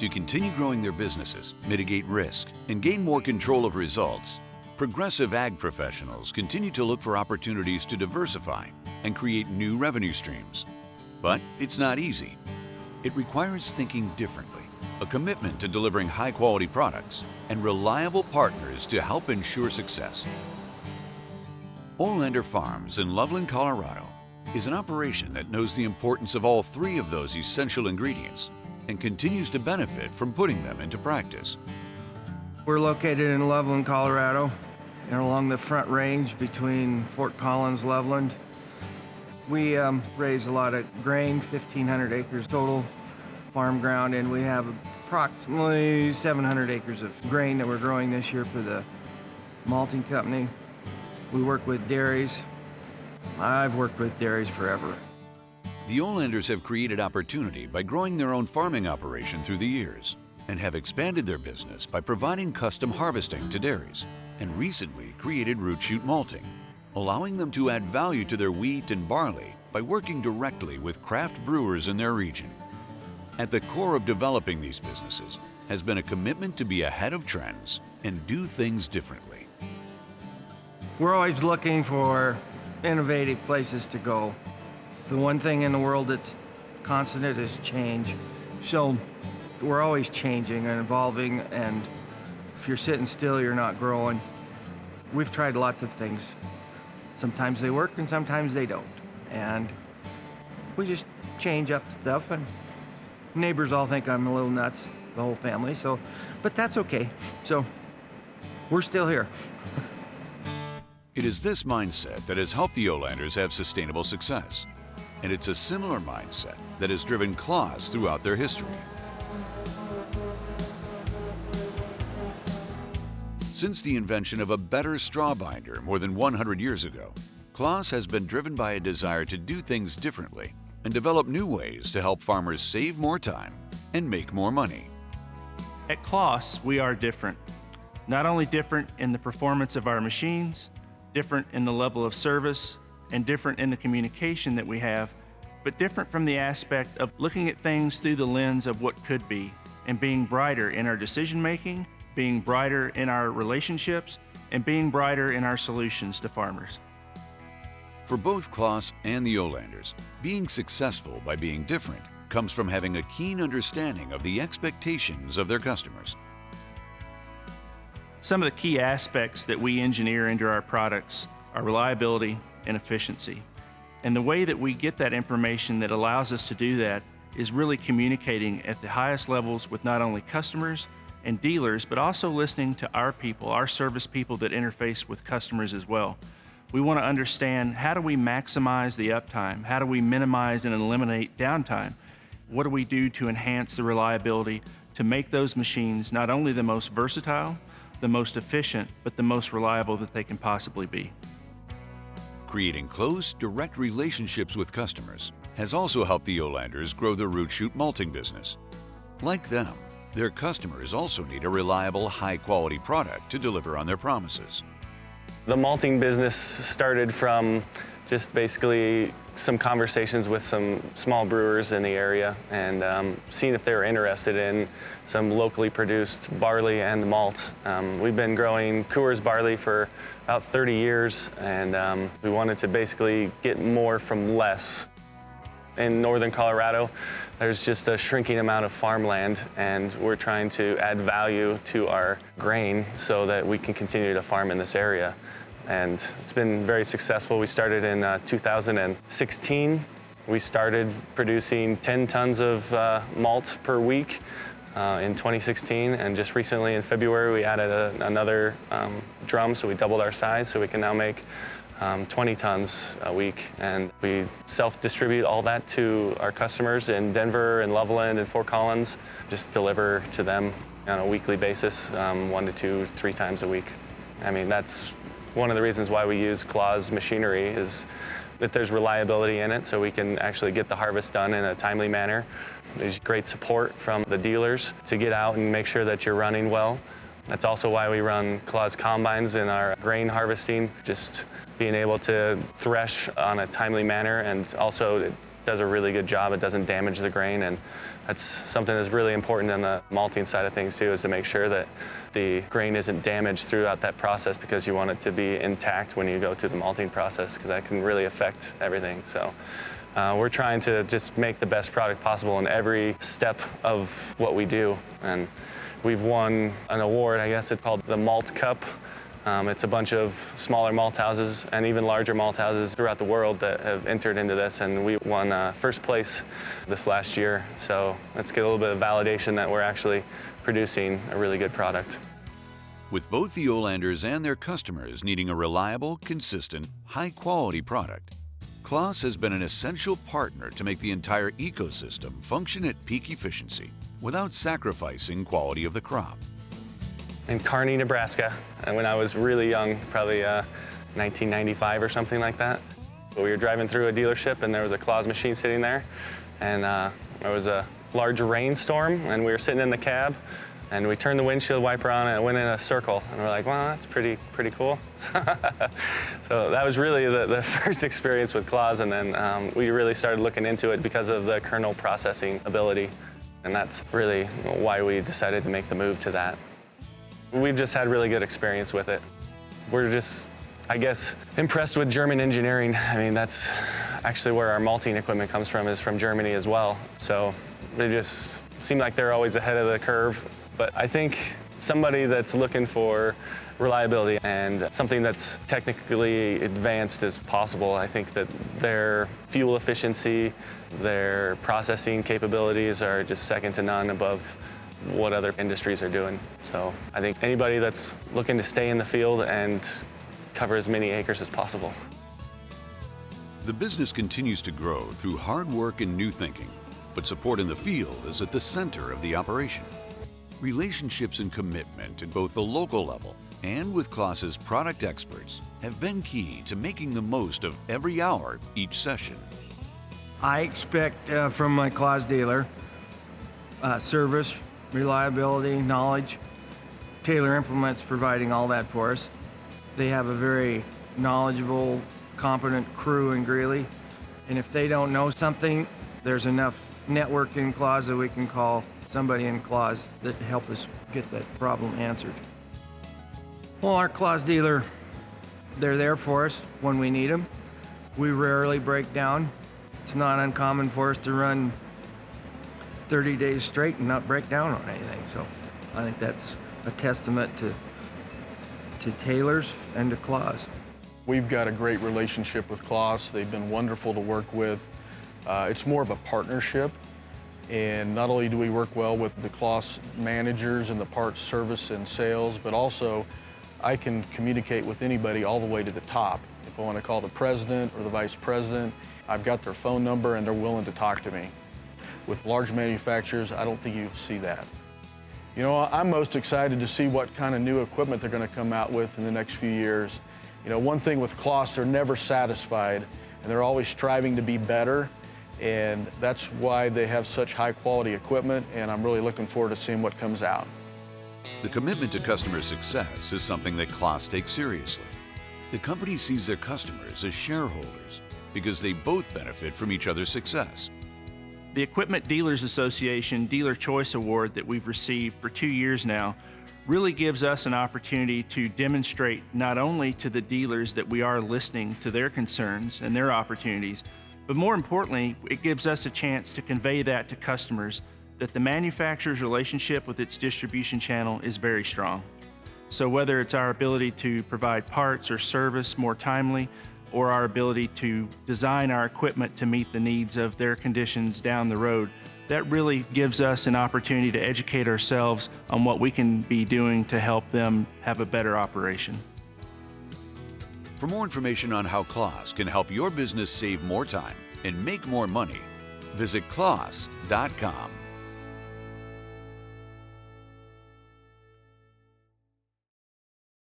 To continue growing their businesses, mitigate risk, and gain more control of results, progressive ag professionals continue to look for opportunities to diversify and create new revenue streams. But it's not easy. It requires thinking differently, a commitment to delivering high-quality products, and reliable partners to help ensure success. Olander Farms in Loveland, Colorado is an operation that knows the importance of all three of those essential ingredients and continues to benefit from putting them into practice. We're located in Loveland, Colorado, and along the Front Range between Fort Collins, Loveland. We raise a lot of grain, 1,500 acres total farm ground, and we have approximately 700 acres of grain that we're growing this year for the malting company. We work with dairies. I've worked with dairies forever. The Olanders have created opportunity by growing their own farming operation through the years and have expanded their business by providing custom harvesting to dairies and recently created root shoot malting, allowing them to add value to their wheat and barley by working directly with craft brewers in their region. At the core of developing these businesses has been a commitment to be ahead of trends and do things differently. We're always looking for innovative places to go. The one thing in the world that's constant is change. So we're always changing and evolving, and if you're sitting still, you're not growing. We've tried lots of things. Sometimes they work and sometimes they don't. And we just change up stuff, and neighbors all think I'm a little nuts, the whole family, but that's okay. So we're still here. It is this mindset that has helped the Olanders have sustainable success. And it's a similar mindset that has driven Claas throughout their history. Since the invention of a better straw binder more than 100 years ago, Claas has been driven by a desire to do things differently and develop new ways to help farmers save more time and make more money. At Claas, we are different. Not only different in the performance of our machines, different in the level of service, and different in the communication that we have, but different from the aspect of looking at things through the lens of what could be and being brighter in our decision-making, being brighter in our relationships, and being brighter in our solutions to farmers. For both Claas and the Olanders, being successful by being different comes from having a keen understanding of the expectations of their customers. Some of the key aspects that we engineer into our products are reliability and efficiency. And the way that we get that information that allows us to do that is really communicating at the highest levels with not only customers and dealers, but also listening to our people, our service people that interface with customers as well. We want to understand, how do we maximize the uptime? How do we minimize and eliminate downtime? What do we do to enhance the reliability to make those machines not only the most versatile, the most efficient, but the most reliable that they can possibly be? Creating close, direct relationships with customers has also helped the Olanders grow their root shoot malting business. Like them, their customers also need a reliable, high-quality product to deliver on their promises. The malting business started from just basically some conversations with some small brewers in the area and seeing if they were interested in some locally produced barley and malt. We've been growing Coors barley for about 30 years, and we wanted to basically get more from less. In northern Colorado, there's just a shrinking amount of farmland, and we're trying to add value to our grain so that we can continue to farm in this area. And it's been very successful. We started in 2016. We started producing 10 tons of malt per week in 2016, and just recently in February we added another drum, so we doubled our size, so we can now make 20 tons a week, and we self-distribute all that to our customers in Denver and Loveland and Fort Collins. Just deliver to them on a weekly basis, 1 to 2, 3 times a week. I mean, that's one of the reasons why we use Claas machinery, is that there's reliability in it, so we can actually get the harvest done in a timely manner. There's great support from the dealers to get out and make sure that you're running well. That's also why we run Claas combines in our grain harvesting, just being able to thresh on a timely manner, and also does a really good job. It doesn't damage the grain, and that's something that's really important in the malting side of things too, is to make sure that the grain isn't damaged throughout that process, because you want it to be intact when you go through the malting process, because that can really affect everything. So we're trying to just make the best product possible in every step of what we do. And we've won an award, I guess it's called the Malt Cup. It's a bunch of smaller malt houses and even larger malt houses throughout the world that have entered into this, and we won first place this last year. So let's get a little bit of validation that we're actually producing a really good product. With both the Olanders and their customers needing a reliable, consistent, high-quality product, Claas has been an essential partner to make the entire ecosystem function at peak efficiency without sacrificing quality of the crop. In Kearney, Nebraska, and when I was really young, probably 1995 or something like that. We were driving through a dealership and there was a Claas machine sitting there, and there was a large rainstorm, and we were sitting in the cab, and we turned the windshield wiper on and it went in a circle, and we're like, wow, that's pretty cool. So that was really the first experience with Claas, and then we really started looking into it because of the kernel processing ability, and that's really why we decided to make the move to that. We've just had really good experience with it. We're just, I guess, impressed with German engineering. I mean, that's actually where our malting equipment comes from, is from Germany as well. So they just seem like they're always ahead of the curve. But I think somebody that's looking for reliability and something that's technically advanced as possible, I think that their fuel efficiency, their processing capabilities are just second to none above what other industries are doing. So I think anybody that's looking to stay in the field and cover as many acres as possible. The business continues to grow through hard work and new thinking, but support in the field is at the center of the operation. Relationships and commitment at both the local level and with Claas's product experts have been key to making the most of every hour each session. I expect from my Claas dealer service, reliability, knowledge. Taylor Implements providing all that for us. They have a very knowledgeable, competent crew in Greeley, and if they don't know something, there's enough network in Claas that we can call somebody in Claas that help us get that problem answered. Well, our Claas dealer, they're there for us when we need them. We rarely break down. It's not uncommon for us to run 30 days straight and not break down on anything. So I think that's a testament to Taylor's and to Claas. We've got a great relationship with Claas. They've been wonderful to work with. It's more of a partnership, and not only do we work well with the Claas managers and the parts service and sales, but also I can communicate with anybody all the way to the top. If I want to call the president or the vice president, I've got their phone number and they're willing to talk to me. With large manufacturers, I don't think you see that. You know, I'm most excited to see what kind of new equipment they're going to come out with in the next few years. You know, one thing with Claas, they're never satisfied, and they're always striving to be better, and that's why they have such high quality equipment, and I'm really looking forward to seeing what comes out. The commitment to customer success is something that Claas takes seriously. The company sees their customers as shareholders because they both benefit from each other's success. The Equipment Dealers Association Dealer Choice Award that we've received for 2 years now really gives us an opportunity to demonstrate not only to the dealers that we are listening to their concerns and their opportunities, but more importantly, it gives us a chance to convey that to customers, that the manufacturer's relationship with its distribution channel is very strong. So whether it's our ability to provide parts or service more timely, or our ability to design our equipment to meet the needs of their conditions down the road, that really gives us an opportunity to educate ourselves on what we can be doing to help them have a better operation. For more information on how Claas can help your business save more time and make more money, visit claas.com.